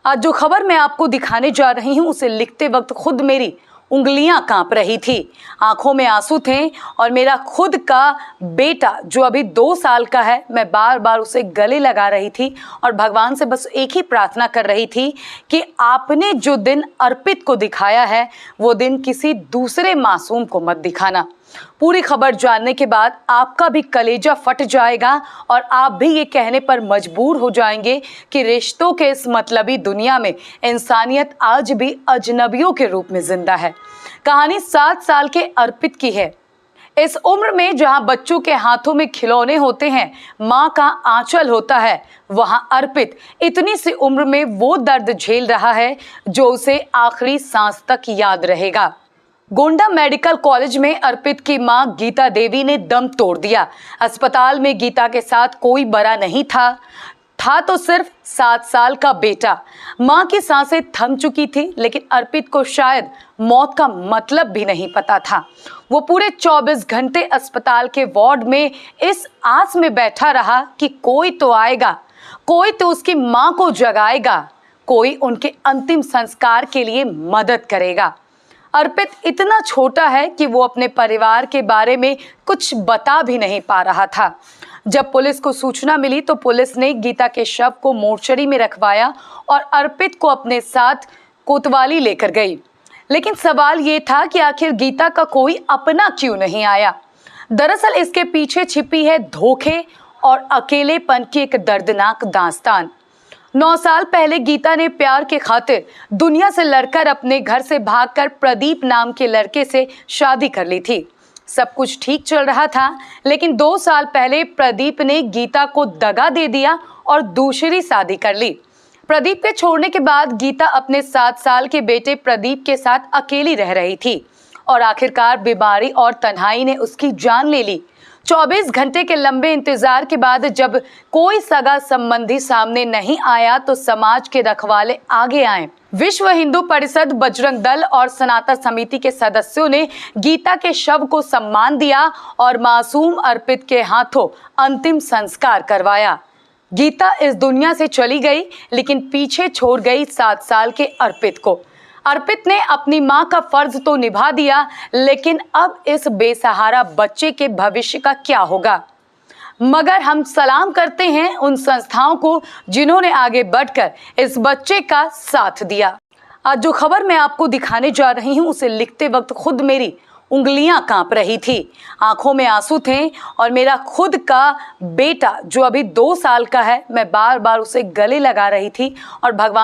आज जो खबर मैं आपको दिखाने जा रही हूँ उसे लिखते वक्त खुद मेरी उंगलियां कांप रही थी, आंखों में आंसू थे और मेरा खुद का बेटा जो अभी 2 साल का है, मैं बार बार उसे गले लगा रही थी और भगवान से बस एक ही प्रार्थना कर रही थी कि आपने जो दिन अर्पित को दिखाया है वो दिन किसी दूसरे मासूम को मत दिखाना। पूरी खबर जानने के बाद आपका भी कलेजा फट जाएगा और आप भी ये कहने पर मजबूर हो जाएंगे कि रिश्तों के इस मतलबी दुनिया में इंसानियत आज भी अजनबियों के रूप में जिंदा है। कहानी 7 साल के अर्पित की है। इस उम्र में जहां बच्चों के हाथों में खिलौने होते हैं, माँ का आंचल होता है, वहां अर्पित इतनी सी उम्र में वो दर्द झेल रहा है जो उसे आखिरी सांस तक याद रहेगा। गोंडा मेडिकल कॉलेज में अर्पित की मां गीता देवी ने दम तोड़ दिया। अस्पताल में गीता के साथ कोई बड़ा नहीं था तो सिर्फ 7 साल का बेटा। मां की सांसें थम चुकी थी, लेकिन अर्पित को शायद मौत का मतलब भी नहीं पता था। वो पूरे 24 घंटे अस्पताल के वार्ड में इस आस में बैठा रहा कि कोई तो आएगा, कोई तो उसकी मां को जगाएगा, कोई उनके अंतिम संस्कार के लिए मदद करेगा। अर्पित इतना छोटा है कि वो अपने परिवार के बारे में कुछ बता भी नहीं पा रहा था। जब पुलिस को सूचना मिली तो पुलिस ने गीता के शव को मोर्चरी में रखवाया और अर्पित को अपने साथ कोतवाली लेकर गई। लेकिन सवाल ये था कि आखिर गीता का कोई अपना क्यों नहीं आया। दरअसल इसके पीछे छिपी है धोखे और अकेलेपन की एक दर्दनाक दास्तान। 9 साल पहले गीता ने प्यार के खातिर दुनिया से लड़कर अपने घर से भागकर प्रदीप नाम के लड़के से शादी कर ली थी। सब कुछ ठीक चल रहा था, लेकिन 2 साल पहले प्रदीप ने गीता को दगा दे दिया और दूसरी शादी कर ली। प्रदीप के छोड़ने के बाद गीता अपने 7 साल के बेटे प्रदीप के साथ अकेली रह रही थी और आखिरकार बीमारी और तन्हाई ने उसकी जान ले ली। 24 घंटे के लंबे इंतजार के बाद जब कोई सगा संबंधी सामने नहीं आया तो समाज के रखवाले आगे आए। विश्व हिंदू परिषद, बजरंग दल और सनातन समिति के सदस्यों ने गीता के शव को सम्मान दिया और मासूम अर्पित के हाथों अंतिम संस्कार करवाया। गीता इस दुनिया से चली गई, लेकिन पीछे छोड़ गई 7 साल के अर्पित को। अर्पित ने अपनी मां का फर्ज तो निभा दिया, लेकिन अब इस बेसहारा बच्चे के भविष्य का क्या होगा? मगर हम सलाम करते हैं उन संस्थाओं को जिन्होंने आगे बढ़कर इस बच्चे का साथ दिया। आज जो खबर मैं आपको दिखाने जा रही हूं उसे लिखते वक्त खुद मेरी उंगलियां कांप रही थी, आंखों में आंसू थे और मेरा खुद का बेटा जो अभी 2 साल का है, मैं बार बार उसे गले लगा रही थी और भगवान